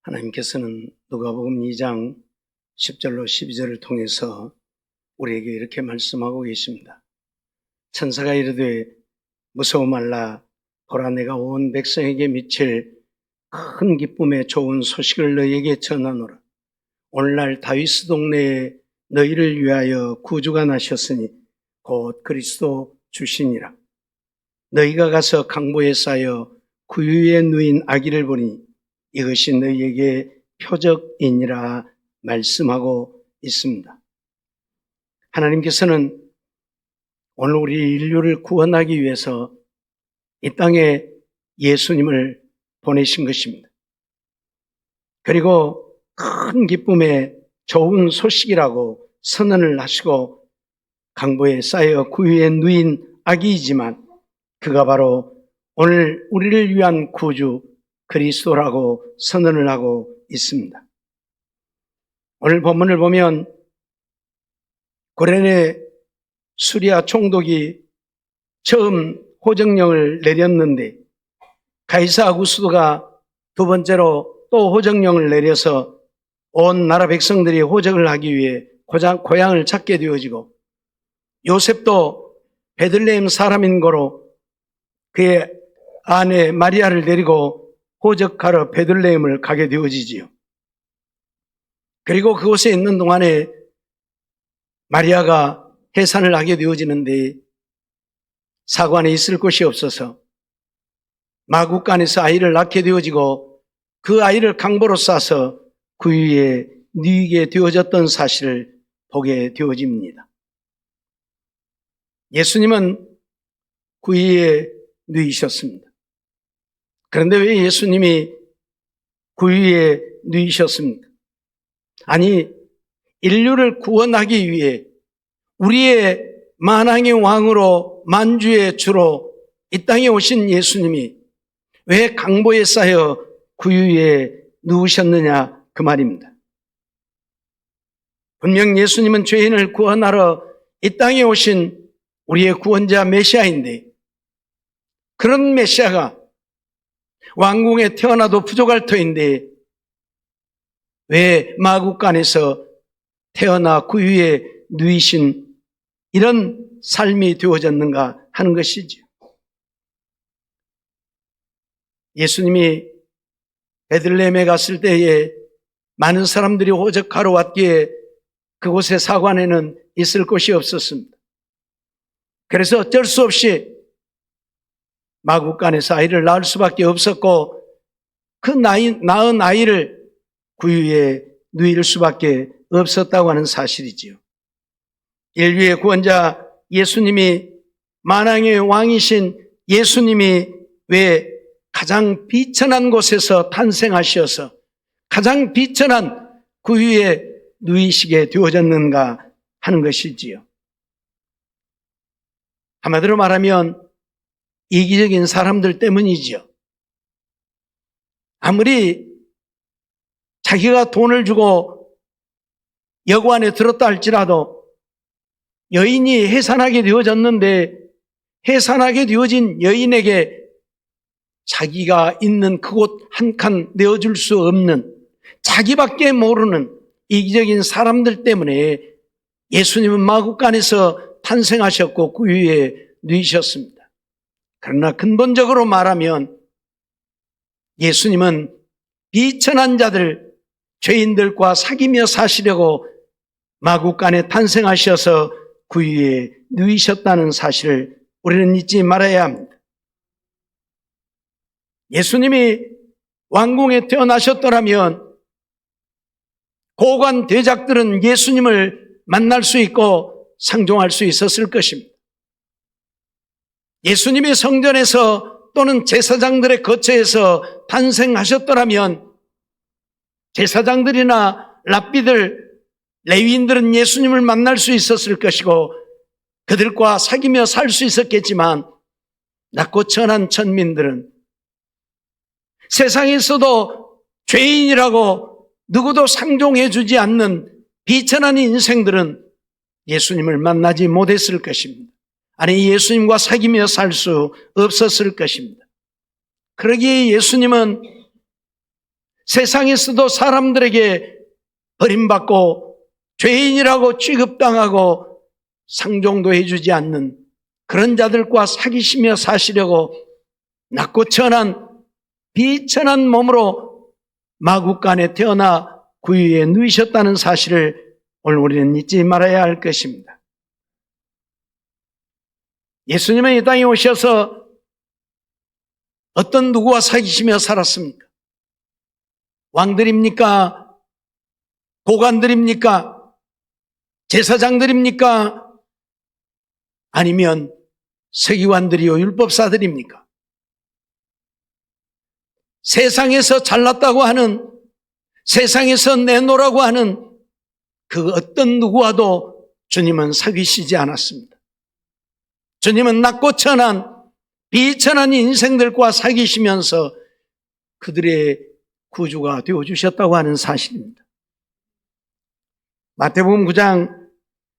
하나님께서는 누가복음 2장 10절로 12절을 통해서 우리에게 이렇게 말씀하고 계십니다. 천사가 이르되 무서워 말라. 보라, 내가 온 백성에게 미칠 큰 기쁨의 좋은 소식을 너희에게 전하노라. 오늘날 다윗 동네에 너희를 위하여 구주가 나셨으니 곧 그리스도 주시니라. 너희가 가서 강보에 쌓여 구유에 누인 아기를 보니 이것이 너희에게 표적이니라 말씀하고 있습니다. 하나님께서는 오늘 우리 인류를 구원하기 위해서 이 땅에 예수님을 보내신 것입니다. 그리고 큰 기쁨의 좋은 소식이라고 선언을 하시고 강보에 쌓여 구유에 누인 아기이지만 그가 바로 오늘 우리를 위한 구주 그리스도라고 선언을 하고 있습니다. 오늘 본문을 보면 고레네 수리아 총독이 처음 호정령을 내렸는데 가이사 아구스도가 두 번째로 또 호정령을 내려서 온 나라 백성들이 호적을 하기 위해 고향을 찾게 되어지고 요셉도 베들레헴 사람인 거로 그의 아내 마리아를 데리고 호적하러 베들레헴을 가게 되어지지요. 그리고 그곳에 있는 동안에 마리아가 해산을 하게 되어지는데 사관에 있을 곳이 없어서 마구간에서 아이를 낳게 되어지고 그 아이를 강보로 싸서 구유에 누이게 되어졌던 사실을 보게 되어집니다. 예수님은 구유에 누이셨습니다. 그런데 왜 예수님이 구유에 누이셨습니까? 아니, 인류를 구원하기 위해 우리의 만왕의 왕으로 만주의 주로 이 땅에 오신 예수님이 왜 강보에 쌓여 구유에 누우셨느냐 그 말입니다. 분명 예수님은 죄인을 구원하러 이 땅에 오신 우리의 구원자 메시아인데 그런 메시아가 왕궁에 태어나도 부족할 터인데 왜 마구간에서 태어나 구유에 누이신 이런 삶이 되어졌는가 하는 것이죠. 예수님이 베들레헴에 갔을 때에 많은 사람들이 호적하러 왔기에 그곳의 사관에는 있을 곳이 없었습니다. 그래서 어쩔 수 없이 마구간에서 아이를 낳을 수밖에 없었고 그 낳은 아이를 구유에 누일 수밖에 없었다고 하는 사실이지요. 인류의 구원자 예수님이 만왕의 왕이신 예수님이 왜 가장 비천한 곳에서 탄생하셔서 가장 비천한 구유에 누이시게 되어졌는가 하는 것이지요. 한마디로 말하면 이기적인 사람들 때문이지요. 아무리 자기가 돈을 주고 여관에 들었다 할지라도 여인이 해산하게 되어졌는데 해산하게 되어진 여인에게 자기가 있는 그곳 한 칸 내어줄 수 없는 자기밖에 모르는 이기적인 사람들 때문에 예수님은 마구간에서 탄생하셨고 구유에 누이셨습니다. 그러나 근본적으로 말하면 예수님은 비천한 자들, 죄인들과 사귀며 사시려고 마구간에 탄생하셔서 구유에 누이셨다는 사실을 우리는 잊지 말아야 합니다. 예수님이 왕궁에 태어나셨더라면 고관 대작들은 예수님을 만날 수 있고 상종할 수 있었을 것입니다. 예수님이 성전에서 또는 제사장들의 거처에서 탄생하셨더라면 제사장들이나 랍비들, 레위인들은 예수님을 만날 수 있었을 것이고 그들과 사귀며 살 수 있었겠지만 낮고 천한 천민들은 세상에서도 죄인이라고 누구도 상종해 주지 않는 비천한 인생들은 예수님을 만나지 못했을 것입니다. 아니, 예수님과 사귀며 살 수 없었을 것입니다. 그러기에 예수님은 세상에서도 사람들에게 버림받고 죄인이라고 취급당하고 상종도 해주지 않는 그런 자들과 사귀시며 사시려고 낮고 천한 비천한 몸으로 마구간에 태어나 구유에 누이셨다는 사실을 오늘 우리는 잊지 말아야 할 것입니다. 예수님은 이 땅에 오셔서 어떤 누구와 사귀시며 살았습니까? 왕들입니까? 고관들입니까? 제사장들입니까? 아니면 서기관들이요 율법사들입니까? 세상에서 잘났다고 하는, 세상에서 내놓으라고 하는 그 어떤 누구와도 주님은 사귀시지 않았습니다. 주님은 낮고 천한 비천한 인생들과 사귀시면서 그들의 구주가 되어주셨다고 하는 사실입니다. 마태복음 9장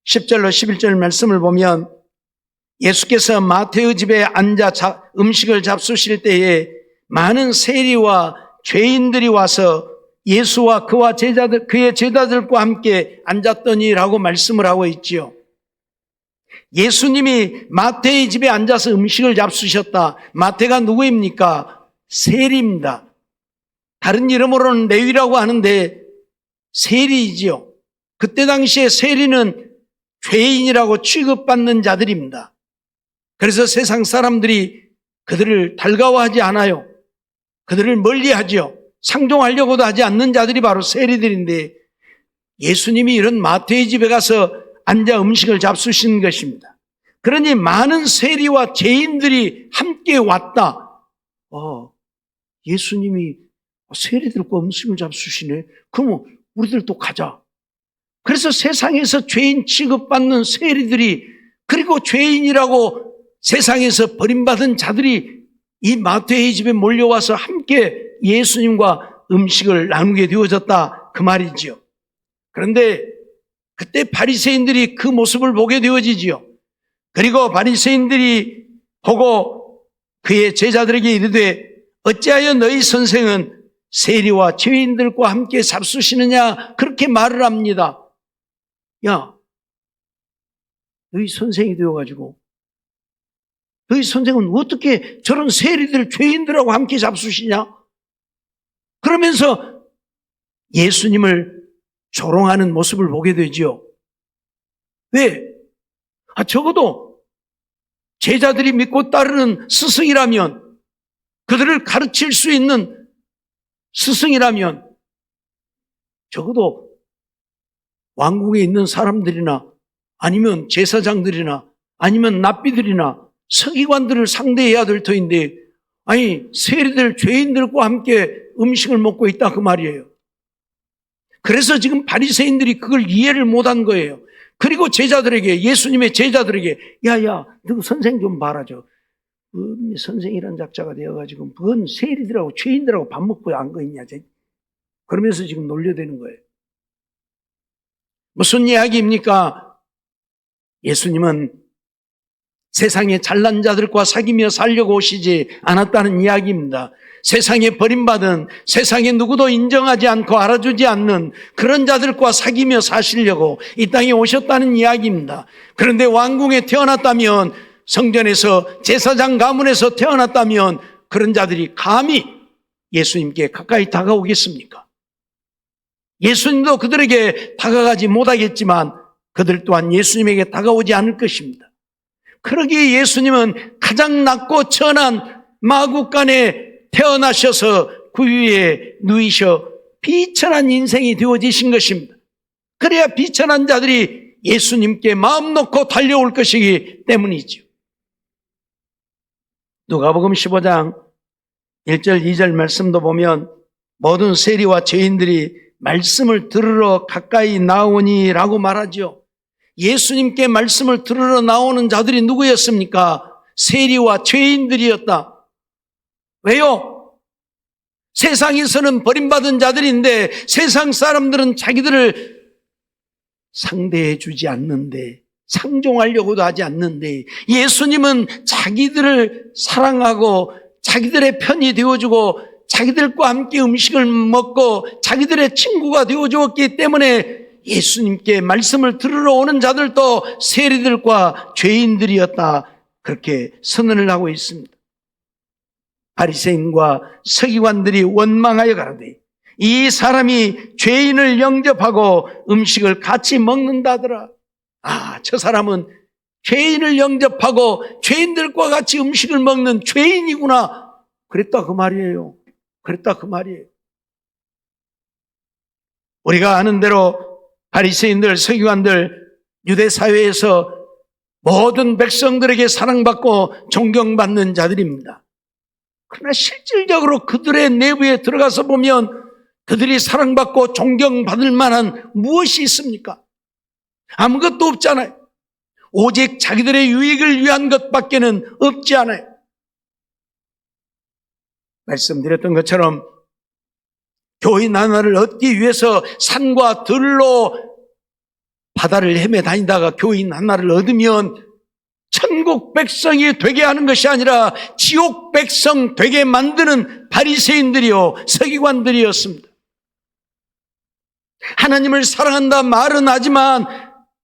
10절로 11절 말씀을 보면 예수께서 마태의 집에 앉아 음식을 잡수실 때에 많은 세리와 죄인들이 와서 예수와 그와 그의 제자들과 함께 앉았더니라고 말씀을 하고 있지요. 예수님이 마태의 집에 앉아서 음식을 잡수셨다. 마태가 누구입니까? 세리입니다. 다른 이름으로는 레위라고 하는데 세리이지요. 그때 당시에 세리는 죄인이라고 취급받는 자들입니다. 그래서 세상 사람들이 그들을 달가워하지 않아요. 그들을 멀리하죠. 상종하려고도 하지 않는 자들이 바로 세리들인데 예수님이 이런 마태의 집에 가서 앉아 음식을 잡수신 것입니다. 그러니 많은 세리와 죄인들이 함께 왔다. 예수님이 세리들과 음식을 잡수시네. 그럼 우리들도 가자. 그래서 세상에서 죄인 취급받는 세리들이, 그리고 죄인이라고 세상에서 버림받은 자들이 이 마태의 집에 몰려와서 함께 예수님과 음식을 나누게 되어졌다, 그 말이지요. 그런데 그때 바리새인들이 그 모습을 보게 되어지지요. 그리고 바리새인들이 보고 그의 제자들에게 이르되 어찌하여 너희 선생은 세리와 죄인들과 함께 잡수시느냐, 그렇게 말을 합니다. 야, 너희 선생이 되어가지고 너희 선생은 어떻게 저런 세리들, 죄인들하고 함께 잡수시냐? 그러면서 예수님을 조롱하는 모습을 보게 되죠. 왜? 적어도 제자들이 믿고 따르는 스승이라면, 그들을 가르칠 수 있는 스승이라면 적어도 왕궁에 있는 사람들이나 아니면 제사장들이나 아니면 납비들이나 서기관들을 상대해야 될 터인데, 아니 세리들, 죄인들과 함께 음식을 먹고 있다, 그 말이에요. 그래서 지금 바리새인들이 그걸 이해를 못한 거예요. 그리고 제자들에게, 예수님의 제자들에게, 야야, 너 선생 좀 봐라. 선생이란 작자가 되어가지고 뭔 세리들하고 죄인들하고 밥 먹고 안 거 있냐, 그러면서 지금 놀려대는 거예요. 무슨 이야기입니까? 예수님은 세상에 잘난 자들과 사귀며 살려고 오시지 않았다는 이야기입니다. 세상에 버림받은, 세상에 누구도 인정하지 않고 알아주지 않는 그런 자들과 사귀며 사시려고 이 땅에 오셨다는 이야기입니다. 그런데 왕궁에 태어났다면, 성전에서, 제사장 가문에서 태어났다면 그런 자들이 감히 예수님께 가까이 다가오겠습니까? 예수님도 그들에게 다가가지 못하겠지만 그들 또한 예수님에게 다가오지 않을 것입니다. 그러기에 예수님은 가장 낮고 천한 마구간에 태어나셔서 구유에 누이셔 비천한 인생이 되어지신 것입니다. 그래야 비천한 자들이 예수님께 마음 놓고 달려올 것이기 때문이죠. 누가복음 15장 1절 2절 말씀도 보면 모든 세리와 죄인들이 말씀을 들으러 가까이 나오니라고 말하죠. 예수님께 말씀을 들으러 나오는 자들이 누구였습니까? 세리와 죄인들이었다. 왜요? 세상에서는 버림받은 자들인데 세상 사람들은 자기들을 상대해 주지 않는데, 상종하려고도 하지 않는데, 예수님은 자기들을 사랑하고 자기들의 편이 되어주고 자기들과 함께 음식을 먹고 자기들의 친구가 되어주었기 때문에 예수님께 말씀을 들으러 오는 자들도 세리들과 죄인들이었다, 그렇게 선언을 하고 있습니다. 바리새인과 서기관들이 원망하여 가로되 이 사람이 죄인을 영접하고 음식을 같이 먹는다더라. 저 사람은 죄인을 영접하고 죄인들과 같이 음식을 먹는 죄인이구나, 그랬다 그 말이에요. 그랬다 그 말이에요. 우리가 아는 대로 바리새인들, 서기관들, 유대 사회에서 모든 백성들에게 사랑받고 존경받는 자들입니다. 그러나 실질적으로 그들의 내부에 들어가서 보면 그들이 사랑받고 존경받을 만한 무엇이 있습니까? 아무것도 없잖아요. 오직 자기들의 유익을 위한 것밖에는 없지 않아요. 말씀드렸던 것처럼 교인 하나를 얻기 위해서 산과 들로 바다를 헤매 다니다가 교인 하나를 얻으면 천국 백성이 되게 하는 것이 아니라 지옥 백성 되게 만드는 바리새인들이요 서기관들이었습니다. 하나님을 사랑한다 말은 하지만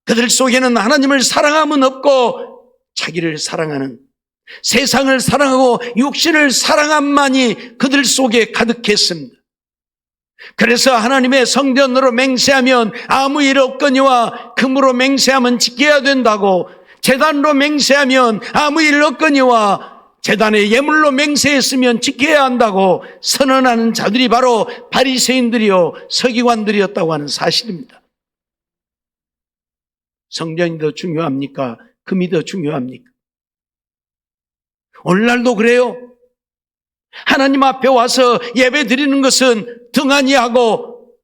그들 속에는 하나님을 사랑함은 없고 자기를 사랑하는, 세상을 사랑하고 육신을 사랑함만이 그들 속에 가득했습니다. 그래서 하나님의 성전으로 맹세하면 아무 일 없거니와 금으로 맹세하면 지켜야 된다고, 제단으로 맹세하면 아무 일 없거니와 제단의 예물로 맹세했으면 지켜야 한다고 선언하는 자들이 바로 바리새인들이요 서기관들이었다고 하는 사실입니다. 성전이 더 중요합니까? 금이 더 중요합니까? 오늘날도 그래요. 하나님 앞에 와서 예배 드리는 것은 등한히 하고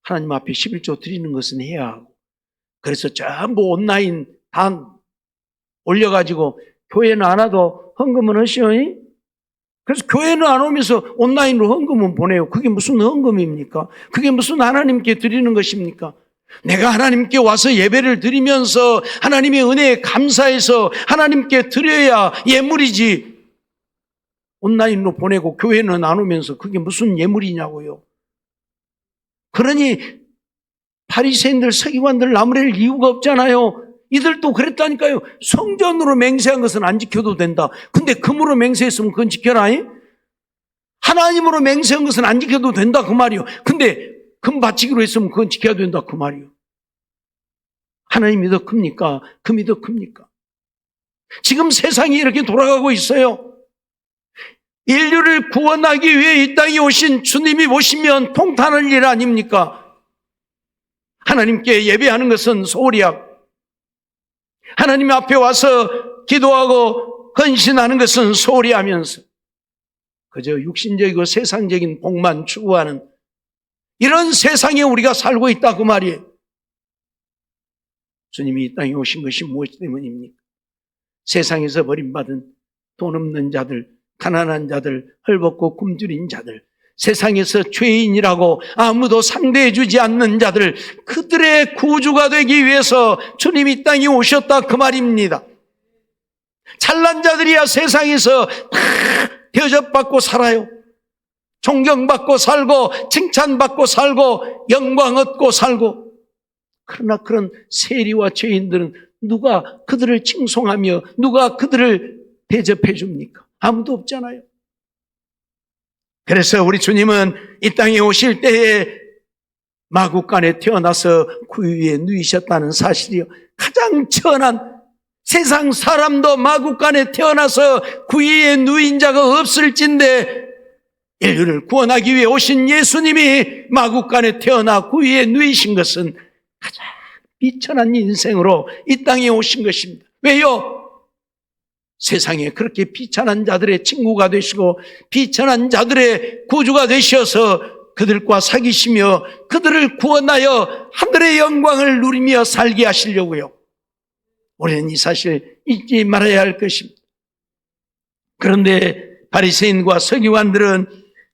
하나님 앞에 11조 드리는 것은 해야 하고, 그래서 전부 온라인 다 올려가지고 교회는 안 와도 헌금은 하시오. 그래서 교회는 안 오면서 온라인으로 헌금은 보내요. 그게 무슨 헌금입니까? 그게 무슨 하나님께 드리는 것입니까? 내가 하나님께 와서 예배를 드리면서 하나님의 은혜에 감사해서 하나님께 드려야 예물이지, 온라인으로 보내고 교회는 안 오면서 그게 무슨 예물이냐고요. 그러니 바리새인들, 서기관들 나무랄 이유가 없잖아요. 이들도 그랬다니까요. 성전으로 맹세한 것은 안 지켜도 된다. 근데 금으로 맹세했으면 그건 지켜라. 하나님으로 맹세한 것은 안 지켜도 된다 그 말이요. 근데 금 바치기로 했으면 그건 지켜야 된다 그 말이요. 하나님이 더 큽니까? 금이 더 큽니까? 지금 세상이 이렇게 돌아가고 있어요. 인류를 구원하기 위해 이 땅에 오신 주님이 오시면 통탄할 일 아닙니까? 하나님께 예배하는 것은 소리야. 하나님 앞에 와서 기도하고 헌신하는 것은 소리하면서 그저 육신적이고 세상적인 복만 추구하는 이런 세상에 우리가 살고 있다 그 말이에요. 주님이 이 땅에 오신 것이 무엇 때문입니까? 세상에서 버림받은 돈 없는 자들, 가난한 자들, 헐벗고 굶주린 자들, 세상에서 죄인이라고 아무도 상대해 주지 않는 자들, 그들의 구주가 되기 위해서 주님이 이 땅에 오셨다 그 말입니다. 잘난 자들이야 세상에서 다 대접받고 살아요. 존경받고 살고 칭찬받고 살고 영광 얻고 살고. 그러나 그런 세리와 죄인들은 누가 그들을 칭송하며 누가 그들을 대접해 줍니까? 아무도 없잖아요. 그래서 우리 주님은 이 땅에 오실 때에 마구간에 태어나서 구유에 누이셨다는 사실이요, 가장 천한, 세상 사람도 마구간에 태어나서 구유에 누인 자가 없을진데 인류를 구원하기 위해 오신 예수님이 마구간에 태어나 구유에 누이신 것은 가장 비천한 인생으로 이 땅에 오신 것입니다. 왜요? 세상에 그렇게 비천한 자들의 친구가 되시고 비천한 자들의 구주가 되셔서 그들과 사귀시며 그들을 구원하여 하늘의 영광을 누리며 살게 하시려고요. 우리는 이 사실 잊지 말아야 할 것입니다. 그런데 바리새인과 서기관들은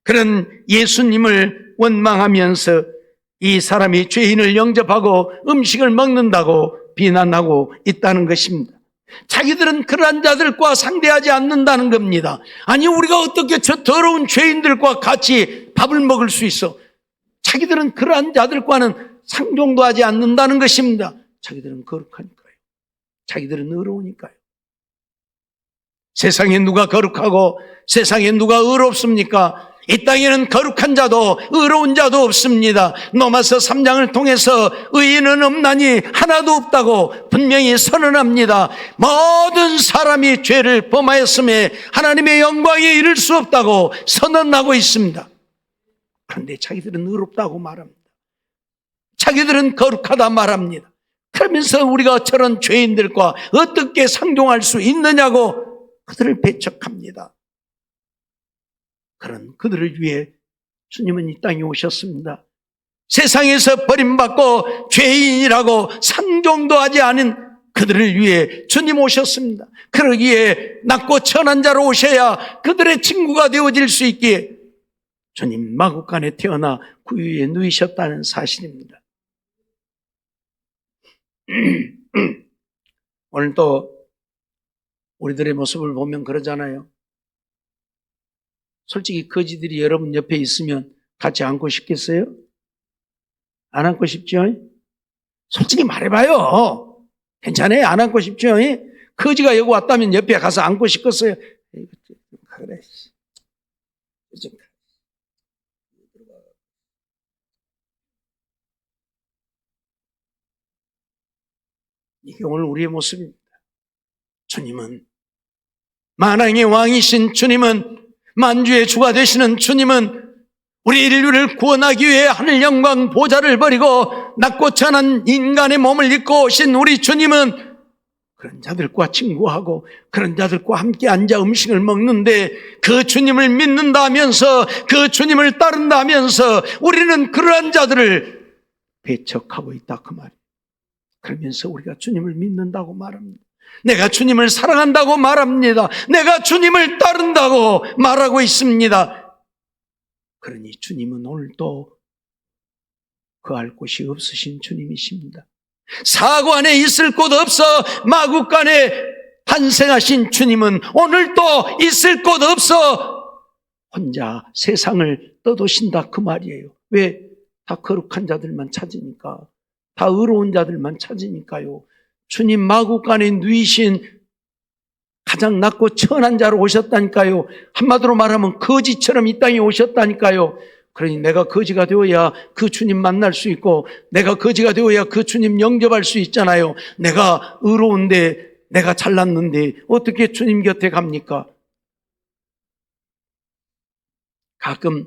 그런 예수님을 원망하면서 이 사람이 죄인을 영접하고 음식을 먹는다고 비난하고 있다는 것입니다. 자기들은 그러한 자들과 상대하지 않는다는 겁니다. 아니, 우리가 어떻게 저 더러운 죄인들과 같이 밥을 먹을 수 있어? 자기들은 그러한 자들과는 상종도 하지 않는다는 것입니다. 자기들은 거룩하니까요. 자기들은 의로우니까요. 세상에 누가 거룩하고 세상에 누가 의롭습니까? 이 땅에는 거룩한 자도 의로운 자도 없습니다. 로마서 3장을 통해서 의인은 없나니 하나도 없다고 분명히 선언합니다. 모든 사람이 죄를 범하였음에 하나님의 영광에 이를 수 없다고 선언하고 있습니다. 그런데 자기들은 의롭다고 말합니다. 자기들은 거룩하다 말합니다. 그러면서 우리가 저런 죄인들과 어떻게 상종할 수 있느냐고 그들을 배척합니다. 그런 그들을 위해 주님은 이 땅에 오셨습니다. 세상에서 버림받고 죄인이라고 상종도 하지 않은 그들을 위해 주님 오셨습니다. 그러기에 낮고 천한 자로 오셔야 그들의 친구가 되어질 수 있기에 주님 마구간에 태어나 구유에 누이셨다는 사실입니다. 오늘 또 우리들의 모습을 보면 그러잖아요. 솔직히 거지들이 여러분 옆에 있으면 같이 안고 싶겠어요? 안 안고 싶죠? 솔직히 말해봐요. 괜찮아요? 안 안고 싶죠? 거지가 여기 왔다면 옆에 가서 안고 싶겠어요? 그래. 이게 오늘 우리의 모습입니다. 주님은 만왕의 왕이신 주님은 만주의 주가 되시는 주님은 우리 인류를 구원하기 위해 하늘 영광 보좌를 버리고 낮고 천한 인간의 몸을 입고 오신 우리 주님은 그런 자들과 친구하고 그런 자들과 함께 앉아 음식을 먹는데 그 주님을 믿는다면서 그 주님을 따른다면서 우리는 그러한 자들을 배척하고 있다 그 말이에요. 그러면서 우리가 주님을 믿는다고 말합니다. 내가 주님을 사랑한다고 말합니다. 내가 주님을 따른다고 말하고 있습니다. 그러니 주님은 오늘도 거할 곳이 없으신 주님이십니다. 사고 안에 있을 곳 없어 마구간에 탄생하신 주님은 오늘도 있을 곳 없어 혼자 세상을 떠도신다 그 말이에요. 왜? 다 거룩한 자들만 찾으니까, 다 의로운 자들만 찾으니까요. 주님 마구간에 누이신 가장 낮고 천한 자로 오셨다니까요. 한마디로 말하면 거지처럼 이 땅에 오셨다니까요. 그러니 내가 거지가 되어야 그 주님 만날 수 있고 내가 거지가 되어야 그 주님 영접할 수 있잖아요. 내가 의로운데 내가 잘났는데 어떻게 주님 곁에 갑니까? 가끔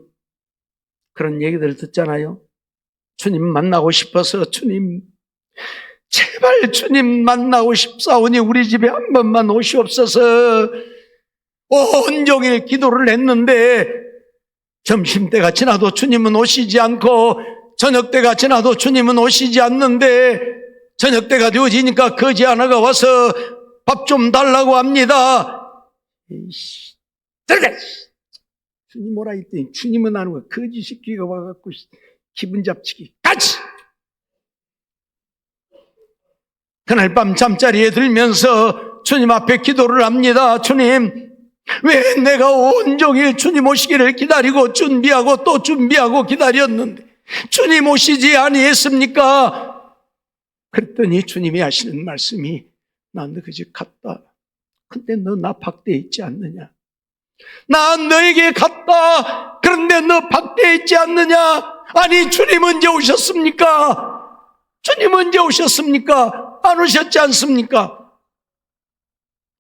그런 얘기들 듣잖아요. 주님 만나고 싶어서 주님 제발 주님 만나고 싶사오니 우리 집에 한 번만 오시옵소서. 온종일 기도를 했는데 점심때가 지나도 주님은 오시지 않고 저녁때가 지나도 주님은 오시지 않는데 저녁때가 되어지니까 거지 하나가 와서 밥 좀 달라고 합니다. 들어가! 주님 오라 했더니 주님은 안 오고 거지 새끼가 와갖고 기분 잡치기 같이! 그날 밤 잠자리에 들면서 주님 앞에 기도를 합니다. 주님, 왜 내가 온종일 주님 오시기를 기다리고 준비하고 또 준비하고 기다렸는데 주님 오시지 아니했습니까? 그랬더니 주님이 하시는 말씀이 나 너 그 집 갔다. 근데 너 나 박대에 있지 않느냐? 나 너에게 갔다. 그런데 너 박대에 있지 않느냐? 아니 주님 언제 오셨습니까? 주님 언제 오셨습니까? 안 오셨지 않습니까?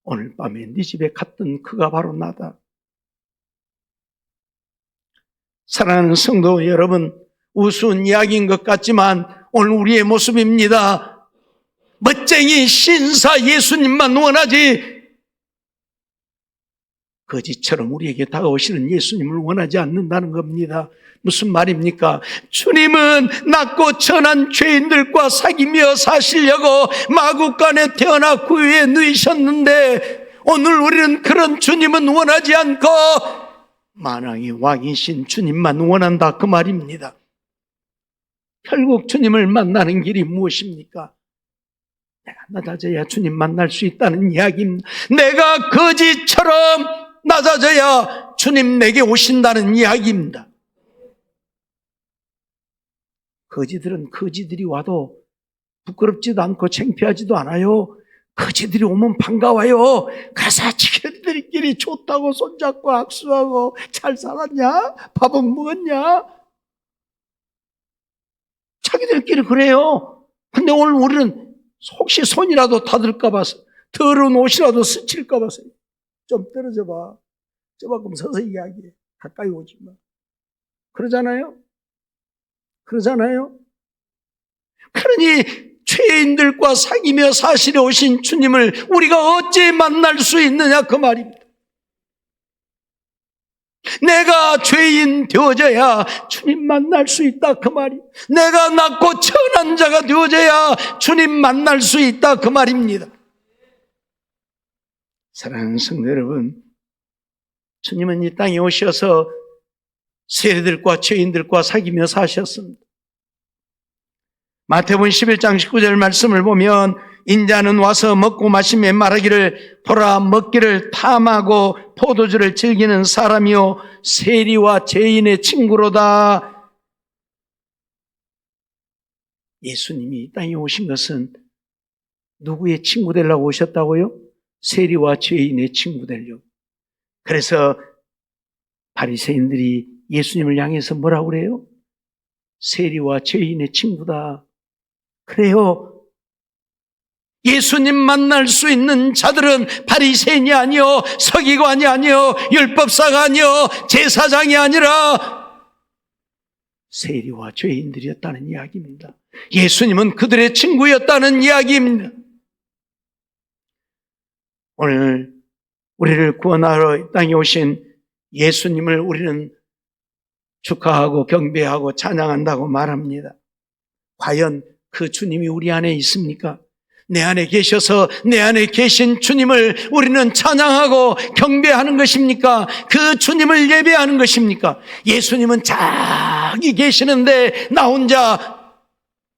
오늘 밤에 네 집에 갔던 그가 바로 나다. 사랑하는 성도 여러분, 우스운 이야기인 것 같지만 오늘 우리의 모습입니다. 멋쟁이 신사 예수님만 원하지 거지처럼 우리에게 다가오시는 예수님을 원하지 않는다는 겁니다. 무슨 말입니까? 주님은 낮고 천한 죄인들과 사귀며 사시려고 마구간에 태어나 구유에 누이셨는데 오늘 우리는 그런 주님은 원하지 않고 만왕의 왕이신 주님만 원한다 그 말입니다. 결국 주님을 만나는 길이 무엇입니까? 내가 낮아져야 주님 만날 수 있다는 이야기입니다. 내가 거지처럼 낮아져야 주님 내게 오신다는 이야기입니다. 거지들은 거지들이 와도 부끄럽지도 않고 창피하지도 않아요. 거지들이 오면 반가워요. 가서 지들끼리 좋다고 손잡고 악수하고 잘 살았냐? 밥은 먹었냐? 자기들끼리 그래요. 근데 오늘 우리는 혹시 손이라도 닫을까 봐서, 더러운 옷이라도 스칠까 봐서 좀 떨어져 봐. 저만큼 서서 이야기해. 가까이 오지 마. 그러잖아요? 그러니 죄인들과 사귀며 사시려 오신 주님을 우리가 어찌 만날 수 있느냐 그 말입니다. 내가 죄인 되어져야 주님 만날 수 있다 그 말이. 내가 낮고 천한 자가 되어져야 주님 만날 수 있다 그 말입니다. 사랑하는 성도 여러분, 주님은 이 땅에 오셔서 세리들과 죄인들과 사귀며 사셨습니다. 마태복음 11장 19절 말씀을 보면 인자는 와서 먹고 마시며 말하기를 보라 먹기를 탐하고 포도주를 즐기는 사람이요 세리와 죄인의 친구로다. 예수님이 이 땅에 오신 것은 누구의 친구 되려고 오셨다고요? 세리와 죄인의 친구 되려고. 그래서 바리새인들이 예수님을 향해서 뭐라고 그래요? 세리와 죄인의 친구다. 그래요. 예수님 만날 수 있는 자들은 바리새인이 아니요, 서기관이 아니요, 율법사가 아니요, 제사장이 아니라 세리와 죄인들이었다는 이야기입니다. 예수님은 그들의 친구였다는 이야기입니다. 오늘 우리를 구원하러 이 땅에 오신 예수님을 우리는 축하하고 경배하고 찬양한다고 말합니다. 과연 그 주님이 우리 안에 있습니까? 내 안에 계셔서 내 안에 계신 주님을 우리는 찬양하고 경배하는 것입니까? 그 주님을 예배하는 것입니까? 예수님은 저기 계시는데 나 혼자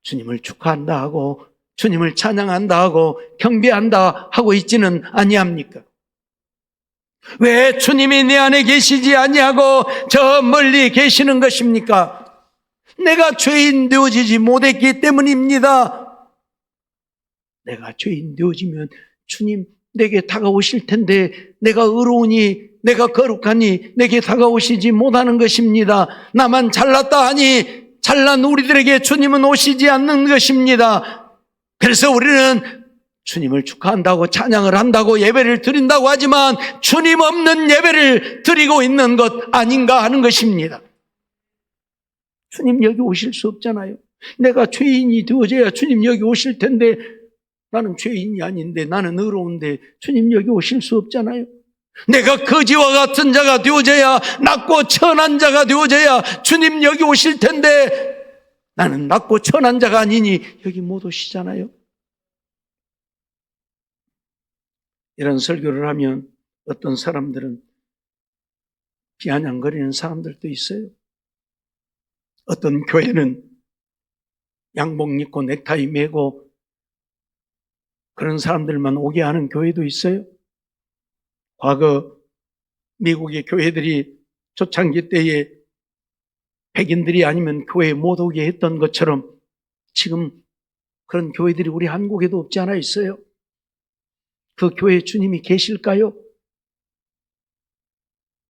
주님을 축하한다 하고 주님을 찬양한다 하고 경배한다 하고 있지는 아니합니까? 왜 주님이 내 안에 계시지 아니하고 저 멀리 계시는 것입니까? 내가 죄인 되어지지 못했기 때문입니다. 내가 죄인 되어지면 주님 내게 다가오실 텐데 내가 의로우니 내가 거룩하니 내게 다가오시지 못하는 것입니다. 나만 잘났다 하니 잘난 우리들에게 주님은 오시지 않는 것입니다. 그래서 우리는 주님을 축하한다고 찬양을 한다고 예배를 드린다고 하지만 주님 없는 예배를 드리고 있는 것 아닌가 하는 것입니다. 주님 여기 오실 수 없잖아요. 내가 죄인이 되어져야 주님 여기 오실 텐데 나는 죄인이 아닌데 나는 의로운데 주님 여기 오실 수 없잖아요. 내가 거지와 같은 자가 되어져야 낮고 천한 자가 되어져야 주님 여기 오실 텐데 나는 낮고 천한 자가 아니니 여기 못 오시잖아요. 이런 설교를 하면 어떤 사람들은 비아냥거리는 사람들도 있어요. 어떤 교회는 양복 입고 넥타이 매고 그런 사람들만 오게 하는 교회도 있어요. 과거 미국의 교회들이 초창기 때에 백인들이 아니면 교회에 못 오게 했던 것처럼 지금 그런 교회들이 우리 한국에도 없지 않아 있어요. 그 교회에 주님이 계실까요?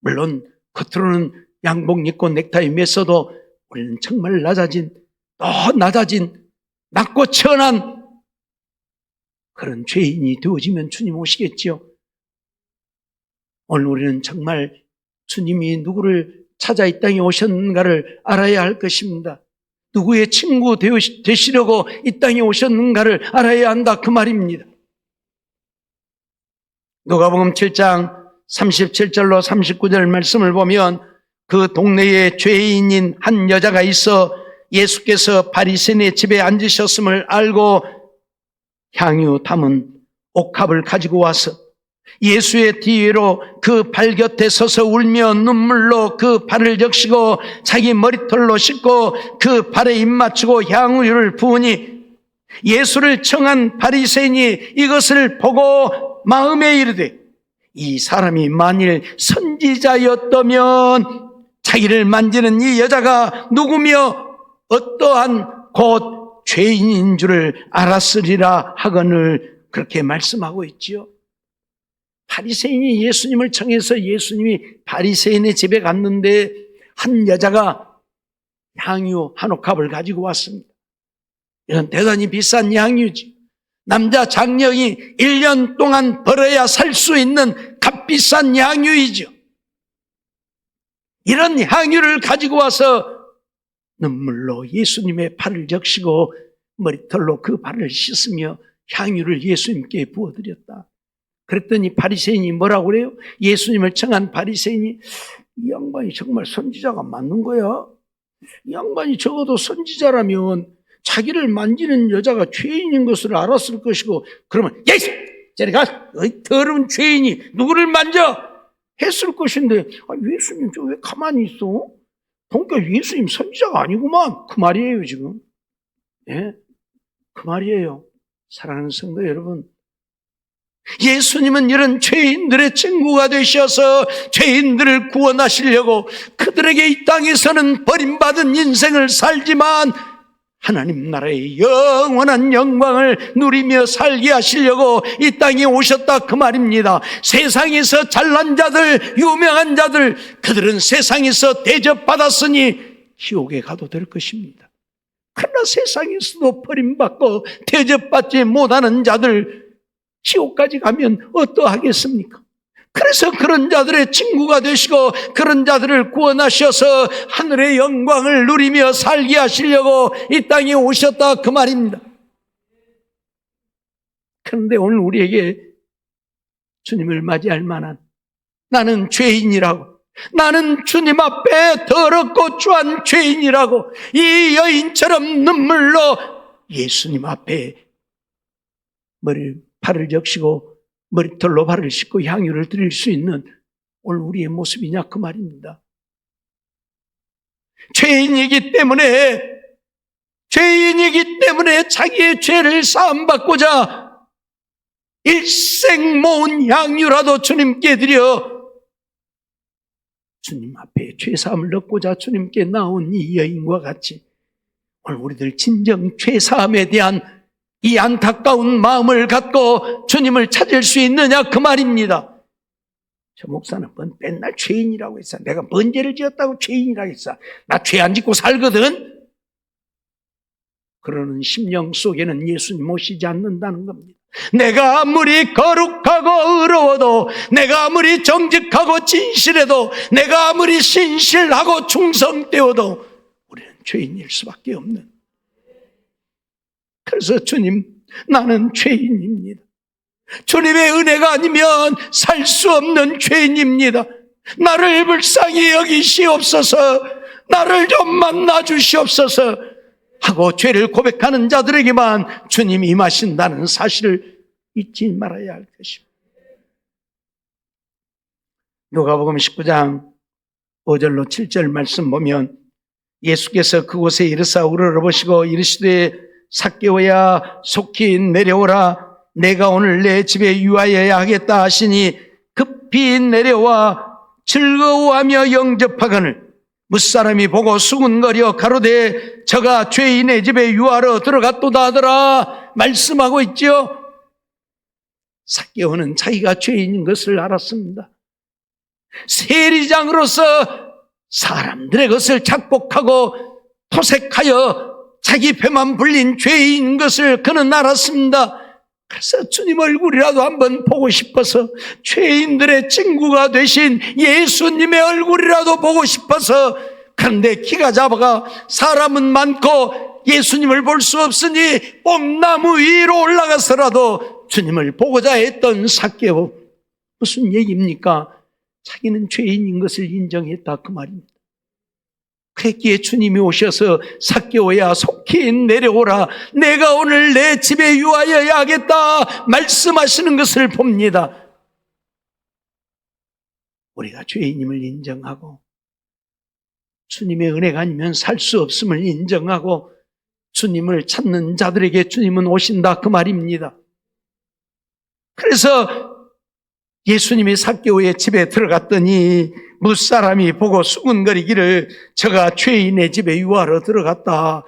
물론 겉으로는 양복 입고 넥타이 맸어도 우리는 정말 더 낮아진 낮고 천한 그런 죄인이 되어지면 주님 오시겠지요. 오늘 우리는 정말 주님이 누구를 찾아 이 땅에 오셨는가를 알아야 할 것입니다. 누구의 친구 되시려고 이 땅에 오셨는가를 알아야 한다 그 말입니다. 누가복음 7장 37절로 39절 말씀을 보면 그 동네에 죄인인 한 여자가 있어 예수께서 바리새인의 집에 앉으셨음을 알고 향유 담은 옥합을 가지고 와서 예수의 뒤로 그 발 곁에 서서 울며 눈물로 그 발을 적시고 자기 머리털로 씻고 그 발에 입 맞추고 향유를 부으니 예수를 청한 바리새인이 이것을 보고 마음에 이르되 이 사람이 만일 선지자였다면 자기를 만지는 이 여자가 누구며 어떠한 곧 죄인인 줄을 알았으리라 하거늘 그렇게 말씀하고 있지요. 바리새인이 예수님을 청해서 예수님이 바리새인의 집에 갔는데 한 여자가 향유 한 옥합을 가지고 왔습니다. 이건 대단히 비싼 향유지. 남자 장녀이 1년 동안 벌어야 살 수 있는 값비싼 향유이죠. 이런 향유를 가지고 와서 눈물로 예수님의 발을 적시고 머리털로 그 발을 씻으며 향유를 예수님께 부어드렸다. 그랬더니 바리새인이 뭐라고 그래요? 예수님을 청한 바리새인이 이 양반이 정말 선지자가 맞는 거야? 이 양반이 적어도 선지자라면 자기를 만지는 여자가 죄인인 것을 알았을 것이고, 그러면 야, 저리 가! 더러운 죄인이 누구를 만져! 했을 것인데, 예수님 저 왜 가만히 있어? 그러니까 예수님 선지자가 아니구만. 그 말이에요 지금. 예? 그 말이에요. 사랑하는 성도 여러분, 예수님은 이런 죄인들의 친구가 되셔서 죄인들을 구원하시려고 그들에게 이 땅에서는 버림받은 인생을 살지만 하나님 나라의 영원한 영광을 누리며 살게 하시려고 이 땅에 오셨다 그 말입니다. 세상에서 잘난 자들, 유명한 자들, 그들은 세상에서 대접받았으니 지옥에 가도 될 것입니다. 그러나 세상에서도 버림받고 대접받지 못하는 자들, 지옥까지 가면 어떠하겠습니까? 그래서 그런 자들의 친구가 되시고 그런 자들을 구원하셔서 하늘의 영광을 누리며 살게 하시려고 이 땅에 오셨다 그 말입니다. 그런데 오늘 우리에게 주님을 맞이할 만한, 나는 죄인이라고, 나는 주님 앞에 더럽고 추한 죄인이라고 이 여인처럼 눈물로 예수님 앞에 발을 적시고 머리털로 발을 씻고 향유를 드릴 수 있는 오늘 우리의 모습이냐 그 말입니다. 죄인이기 때문에 자기의 죄를 사함받고자 일생 모은 향유라도 주님께 드려 주님 앞에 죄사함을 얻고자 주님께 나온 이 여인과 같이 오늘 우리들 진정 죄사함에 대한 이 안타까운 마음을 갖고 주님을 찾을 수 있느냐 그 말입니다. 저 목사는 맨날 죄인이라고 했어. 내가 뭔 죄를 지었다고 죄인이라고 했어. 나 죄 안 짓고 살거든. 그러는 심령 속에는 예수님 오시지 않는다는 겁니다. 내가 아무리 거룩하고 의로워도, 내가 아무리 정직하고 진실해도, 내가 아무리 신실하고 충성되어도 우리는 죄인일 수밖에 없는. 그래서 주님, 나는 죄인입니다. 주님의 은혜가 아니면 살 수 없는 죄인입니다. 나를 불쌍히 여기시옵소서, 나를 좀 만나주시옵소서 하고 죄를 고백하는 자들에게만 주님이 임하신다는 사실을 잊지 말아야 할 것입니다. 누가복음 19장 5절로 7절 말씀 보면 예수께서 그곳에 이르사 우러러보시고 이르시되 삭개오야 속히 내려오라. 내가 오늘 내 집에 유하여야 하겠다 하시니 급히 내려와 즐거워하며 영접하거늘 무사람이 보고 수군거려 가로되 저가 죄인의 집에 유하러 들어갔도다 하더라 말씀하고 있죠. 삭개오는 자기가 죄인인 것을 알았습니다. 세리장으로서 사람들의 것을 착복하고 토색하여 자기 배만 불린 죄인인 것을 그는 알았습니다. 그래서 주님 얼굴이라도 한번 보고 싶어서, 죄인들의 친구가 되신 예수님의 얼굴이라도 보고 싶어서, 그런데 기가 잡아가 사람은 많고 예수님을 볼 수 없으니 뽕나무 위로 올라가서라도 주님을 보고자 했던 삭개오, 무슨 얘기입니까? 자기는 죄인인 것을 인정했다 그 말입니다. 그랬기에 주님이 오셔서 삭개오야 속히 내려오라. 내가 오늘 내 집에 유하여야 하겠다 말씀하시는 것을 봅니다. 우리가 죄인임을 인정하고 주님의 은혜가 아니면 살 수 없음을 인정하고 주님을 찾는 자들에게 주님은 오신다 그 말입니다. 그래서 예수님이 삭개오의 집에 들어갔더니 무사람이 보고 수군거리기를 저가 죄인의 집에 유하러 들어갔다.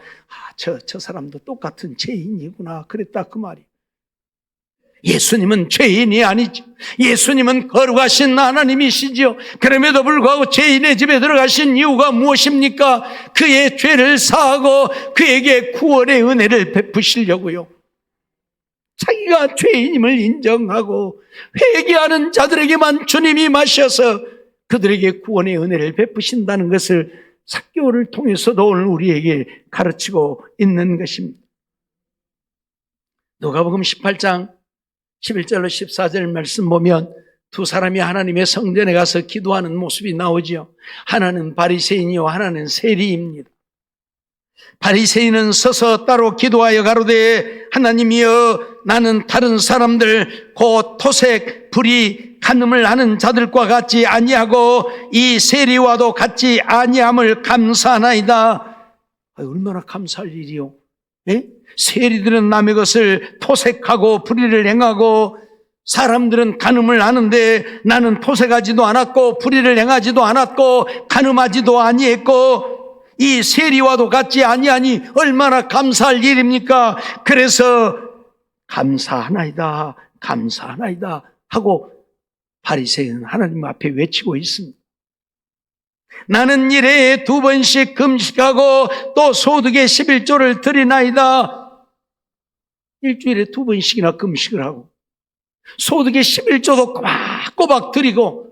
저 사람도 똑같은 죄인이구나 그랬다 그 말이에요. 예수님은 죄인이 아니죠. 예수님은 거룩하신 하나님이시죠. 그럼에도 불구하고 죄인의 집에 들어가신 이유가 무엇입니까? 그의 죄를 사하고 그에게 구원의 은혜를 베푸시려고요. 자기가 죄인임을 인정하고 회개하는 자들에게만 주님이 마셔서 그들에게 구원의 은혜를 베푸신다는 것을 삭개오를 통해서도 오늘 우리에게 가르치고 있는 것입니다. 누가복음 18장 11절로 14절 말씀 보면 두 사람이 하나님의 성전에 가서 기도하는 모습이 나오지요. 하나는 바리새인이요 하나는 세리입니다. 바리새인은 서서 따로 기도하여 가로되 하나님이여 나는 다른 사람들 곧 토색, 불의, 간음을 하는 자들과 같지 아니하고 이 세리와도 같지 아니함을 감사하나이다. 얼마나 감사할 일이요. 예? 세리들은 남의 것을 토색하고 불의를 행하고 사람들은 간음을 하는데 나는 토색하지도 않았고 불의를 행하지도 않았고 간음하지도 아니했고 이 세리와도 같지 아니하니 얼마나 감사할 일입니까? 그래서 감사하나이다 감사하나이다 하고 바리새인은 하나님 앞에 외치고 있습니다. 나는 일에 2번씩 금식하고 또 소득의 11조를 드리나이다. 일주일에 2번씩이나 금식을 하고 소득의 11조도 꼬박꼬박 드리고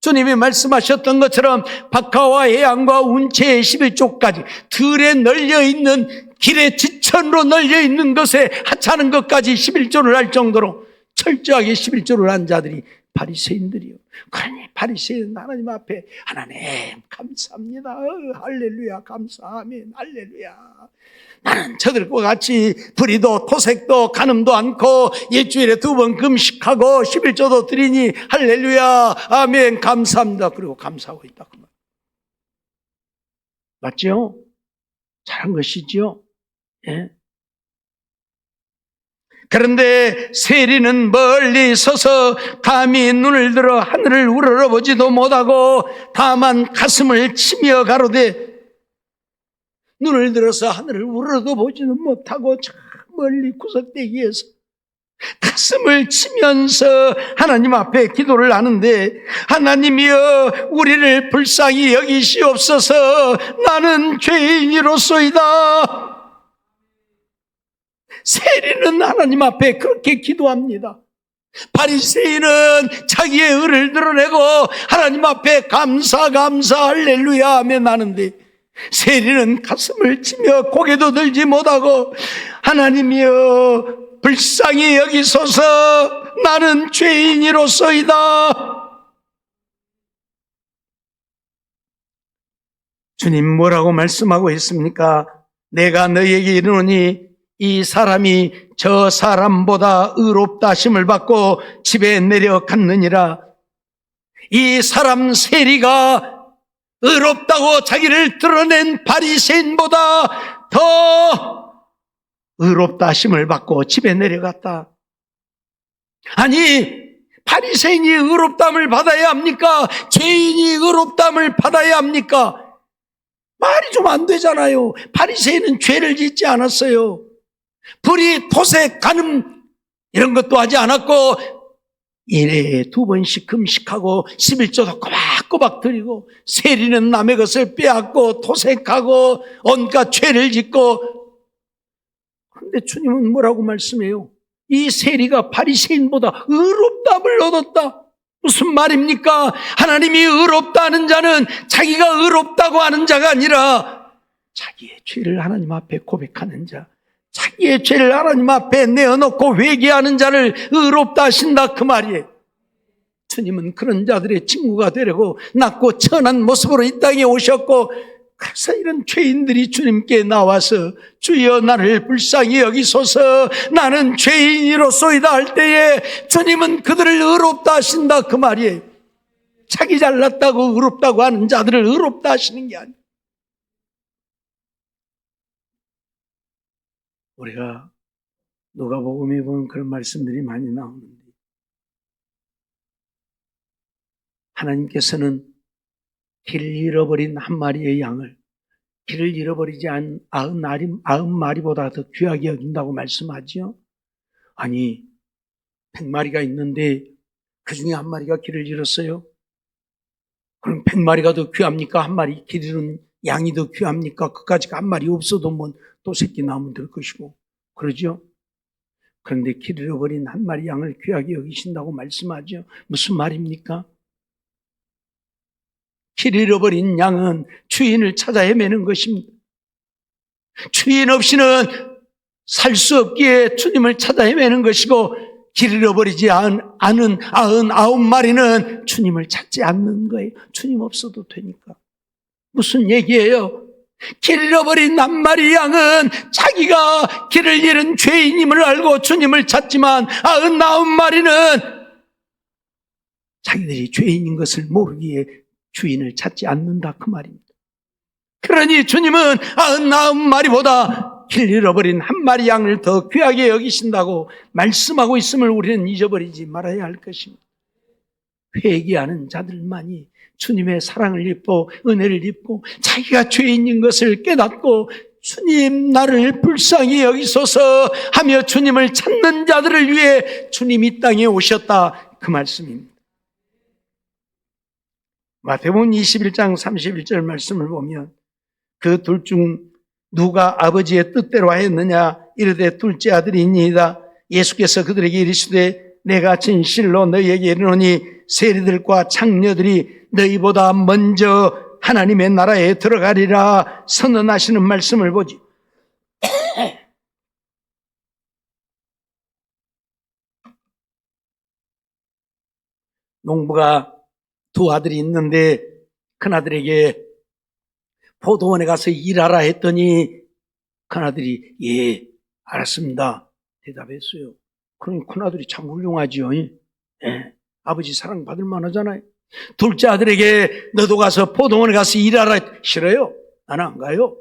주님이 말씀하셨던 것처럼 박하와 해양과 운치의 11조까지 들에 널려있는 길에 지천으로 널려있는 것에 하찮은 것까지 11조를 할 정도로 철저하게 11조를 한 자들이 바리새인들이요. 그러니 바리새인 하나님 앞에 하나님 감사합니다. 할렐루야 감사하면 할렐루야. 나는 저들과 같이 불의도 토색도 간음도 않고 일주일에 2번 금식하고 11조도 드리니 할렐루야 아멘 감사합니다. 그리고 감사하고 있다 그 말. 맞죠? 잘한 것이죠. 예. 그런데 세리는 멀리 서서 감히 눈을 들어 하늘을 우러러보지도 못하고 다만 가슴을 치며 가로되 눈을 들어서 하늘을 우러러보지는 못하고 저 멀리 구석대기에서 가슴을 치면서 하나님 앞에 기도를 하는데 하나님이여 우리를 불쌍히 여기시옵소서 나는 죄인이로소이다. 세리는 하나님 앞에 그렇게 기도합니다. 바리새인은 자기의 의를 드러내고 하나님 앞에 감사 할렐루야 아멘 하는데 세리는 가슴을 치며 고개도 들지 못하고 하나님이여 불쌍히 여기소서 나는 죄인이로소이다. 주님 뭐라고 말씀하고 있습니까? 내가 너희에게 이르노니 이 사람이 저 사람보다 의롭다 하심을 받고 집에 내려갔느니라. 이 사람 세리가 의롭다고 자기를 드러낸 바리새인보다 더 의롭다 하심을 받고 집에 내려갔다. 아니 바리새인이 의롭담을 받아야 합니까? 죄인이 의롭담을 받아야 합니까? 말이 좀 안 되잖아요. 바리새인은 죄를 짓지 않았어요. 불의, 토색, 간음 이런 것도 하지 않았고 일에 2번씩 금식하고 11조도 꼬박꼬박 드리고 세리는 남의 것을 빼앗고 토색하고 온갖 죄를 짓고 그런데 주님은 뭐라고 말씀해요? 이 세리가 바리새인보다 의롭다함을 얻었다. 무슨 말입니까? 하나님이 의롭다는 자는 자기가 의롭다고 하는 자가 아니라 자기의 죄를 하나님 앞에 고백하는 자, 자기의 죄를 하나님 앞에 내어놓고 회개하는 자를 의롭다 하신다 그 말이에요. 주님은 그런 자들의 친구가 되려고 낮고 천한 모습으로 이 땅에 오셨고 그래서 이런 죄인들이 주님께 나와서 주여 나를 불쌍히 여기소서 나는 죄인이로소이다 할 때에 주님은 그들을 의롭다 하신다 그 말이에요. 자기 잘났다고 의롭다고 하는 자들을 의롭다 하시는 게 아니에요. 우리가 누가복음에 보면 그런 말씀들이 많이 나오는데, 하나님께서는 길을 잃어버린 한 마리의 양을 길을 잃어버리지 않은 90마리보다 더 귀하게 여긴다고 말씀하지요. 아니, 100마리가 있는데 그 중에 한 마리가 길을 잃었어요? 그럼 100마리가 더 귀합니까? 한 마리 길 잃은 양이 더 귀합니까? 그까지 한 마리 없어도 뭐 또 새끼 나오면 될 것이고, 그러죠? 그런데 길 잃어버린 한 마리 양을 귀하게 여기신다고 말씀하죠. 무슨 말입니까? 길 잃어버린 양은 주인을 찾아 헤매는 것입니다. 주인 없이는 살 수 없기에 주님을 찾아 헤매는 것이고, 길 잃어버리지 않은 99마리는 주님을 찾지 않는 거예요. 주님 없어도 되니까. 무슨 얘기예요? 길 잃어버린 한 마리 양은 자기가 길을 잃은 죄인임을 알고 주님을 찾지만 99마리는 자기들이 죄인인 것을 모르기에 주인을 찾지 않는다, 그 말입니다. 그러니 주님은 99마리보다 길 잃어버린 한 마리 양을 더 귀하게 여기신다고 말씀하고 있음을 우리는 잊어버리지 말아야 할 것입니다. 회개하는 자들만이 주님의 사랑을 입고 은혜를 입고 자기가 죄인인 것을 깨닫고 주님 나를 불쌍히 여기소서 하며 주님을 찾는 자들을 위해 주님이 이 땅에 오셨다, 그 말씀입니다. 마태복음 21장 31절 말씀을 보면 그 둘 중 누가 아버지의 뜻대로 하였느냐 이르되 둘째 아들이니이다. 예수께서 그들에게 이르시되 내가 진실로 너희에게 이르노니 세리들과 창녀들이 너희보다 먼저 하나님의 나라에 들어가리라 선언하시는 말씀을 보지. 농부가 두 아들이 있는데 큰아들에게 포도원에 가서 일하라 했더니 큰아들이 예 알았습니다 대답했어요. 그럼 큰아들이 참 훌륭하지요. 예, 아버지 사랑받을 만하잖아요. 둘째 아들에게 너도 가서 포도원에 가서 일하라. 싫어요, 나는 안 가요.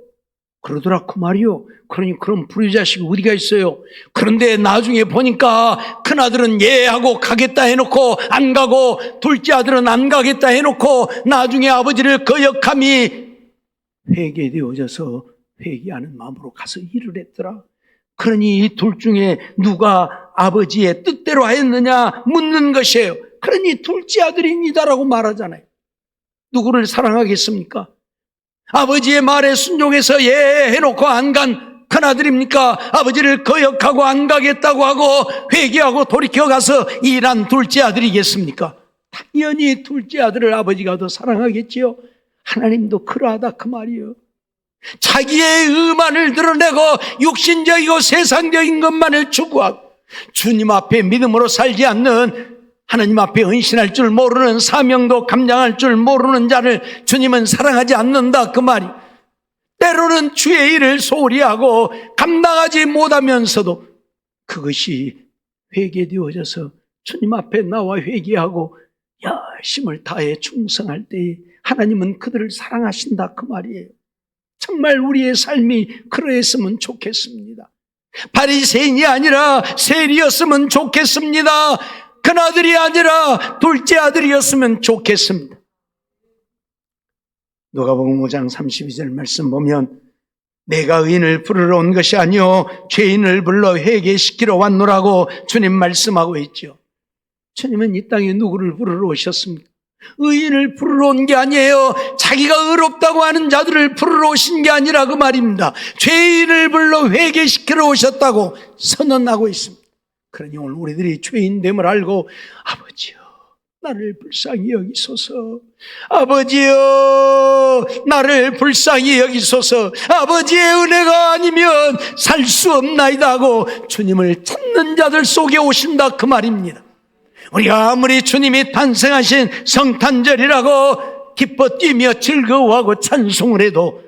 그러더라 그 말이요. 그러니 그럼 불효자식이 어디가 있어요. 그런데 나중에 보니까 큰아들은 예 하고 가겠다 해놓고 안 가고, 둘째 아들은 안 가겠다 해놓고 나중에 아버지를 거역함이 회개되어져서 회개하는 마음으로 가서 일을 했더라. 그러니 이 둘 중에 누가 아버지의 뜻대로 하였느냐 묻는 것이에요. 그러니 둘째 아들입니다라고 말하잖아요. 누구를 사랑하겠습니까? 아버지의 말에 순종해서 예 해놓고 안 간 큰아들입니까? 아버지를 거역하고 안 가겠다고 하고 회개하고 돌이켜 가서 일한 둘째 아들이겠습니까? 당연히 둘째 아들을 아버지가 더 사랑하겠지요. 하나님도 그러하다 그 말이에요. 자기의 의만을 드러내고 육신적이고 세상적인 것만을 추구하고 주님 앞에 믿음으로 살지 않는, 하나님 앞에 헌신할 줄 모르는, 사명도 감당할 줄 모르는 자를 주님은 사랑하지 않는다 그 말이. 때로는 주의 일을 소홀히 하고 감당하지 못하면서도 그것이 회개되어져서 주님 앞에 나와 회개하고 열심을 다해 충성할 때에 하나님은 그들을 사랑하신다 그 말이에요. 정말 우리의 삶이 그러했으면 좋겠습니다. 바리새인이 아니라 세리였으면 좋겠습니다. 큰아들이 아니라 둘째 아들이었으면 좋겠습니다. 누가복음 5장 32절 말씀 보면 내가 의인을 부르러 온 것이 아니요 죄인을 불러 회개시키러 왔노라고 주님 말씀하고 있죠. 주님은 이 땅에 누구를 부르러 오셨습니까? 의인을 부르러 온 게 아니에요. 자기가 의롭다고 하는 자들을 부르러 오신 게 아니라 그 말입니다. 죄인을 불러 회개시키러 오셨다고 선언하고 있습니다. 그러니 오늘 우리들이 죄인됨을 알고 아버지요 나를 불쌍히 여기소서, 아버지요 나를 불쌍히 여기소서, 아버지의 은혜가 아니면 살 수 없나이다 하고 주님을 찾는 자들 속에 오신다 그 말입니다. 우리가 아무리 주님이 탄생하신 성탄절이라고 기뻐 뛰며 즐거워하고 찬송을 해도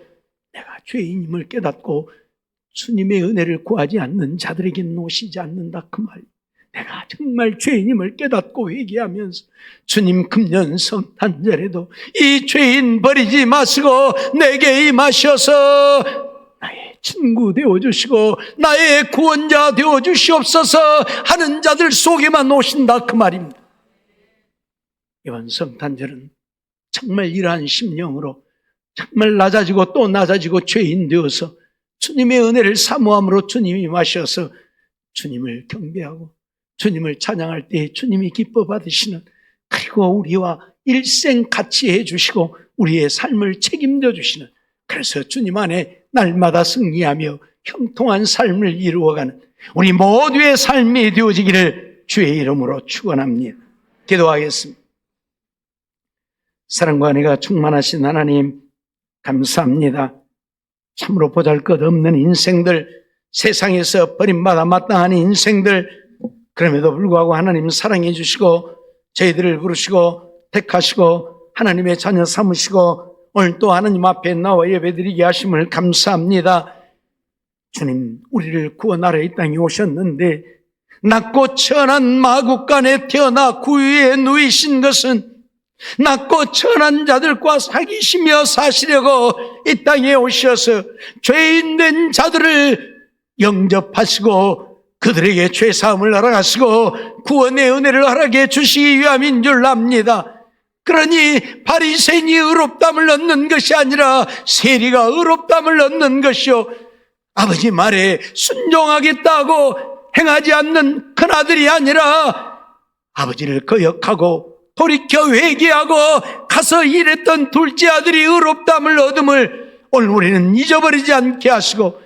내가 죄인임을 깨닫고 주님의 은혜를 구하지 않는 자들에게는 오시지 않는다 그 말. 내가 정말 죄인임을 깨닫고 회개하면서 주님 금년 성탄절에도 이 죄인 버리지 마시고 내게 임하셔서 나의 친구 되어주시고 나의 구원자 되어주시옵소서 하는 자들 속에만 오신다 그 말입니다. 이번 성탄절은 정말 이러한 심령으로 정말 낮아지고 또 낮아지고 죄인 되어서 주님의 은혜를 사모함으로 주님이 임하셔서 주님을 경배하고 주님을 찬양할 때 주님이 기뻐 받으시는, 그리고 우리와 일생 같이 해주시고 우리의 삶을 책임져 주시는, 그래서 주님 안에 날마다 승리하며 형통한 삶을 이루어가는 우리 모두의 삶이 되어지기를 주의 이름으로 축원합니다. 기도하겠습니다. 사랑과 은혜가 충만하신 하나님, 감사합니다. 참으로 보잘것없는 인생들, 세상에서 버림받아 마땅한 인생들, 그럼에도 불구하고 하나님 사랑해 주시고 저희들을 부르시고 택하시고 하나님의 자녀 삼으시고 오늘 또 하나님 앞에 나와 예배드리게 하심을 감사합니다. 주님, 우리를 구원하러 이 땅에 오셨는데 낮고 천한 마국간에 태어나 구유에 누이신 것은 낮고 천한 자들과 사귀시며 사시려고 이 땅에 오셔서 죄인 된 자들을 영접하시고 그들에게 죄사함을 허락하시고 구원의 은혜를 허락해 주시기 위함인 줄 압니다. 그러니 바리새인이 의롭담을 얻는 것이 아니라 세리가 의롭담을 얻는 것이요, 아버지 말에 순종하겠다고 행하지 않는 큰아들이 아니라 아버지를 거역하고 돌이켜 회개하고 가서 일했던 둘째 아들이 의롭담을 얻음을 오늘 우리는 잊어버리지 않게 하시고,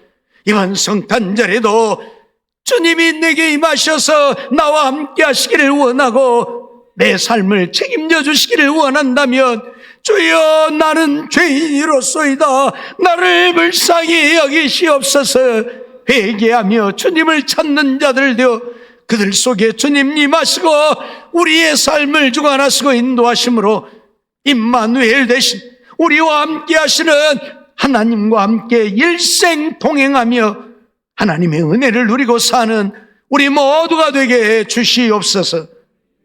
이번 성탄절에도 주님이 내게 임하셔서 나와 함께 하시기를 원하고 내 삶을 책임져 주시기를 원한다면, 주여 나는 죄인이로소이다, 나를 불쌍히 여기시옵소서. 회개하며 주님을 찾는 자들 되어 그들 속에 주님 임하시고 우리의 삶을 주관하시고 인도하심으로 임마누엘 되신 우리와 함께 하시는 하나님과 함께 일생 동행하며 하나님의 은혜를 누리고 사는 우리 모두가 되게 해 주시옵소서.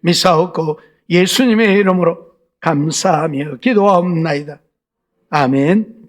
미사옵고 예수님의 이름으로 감사하며 기도하옵나이다. 아멘.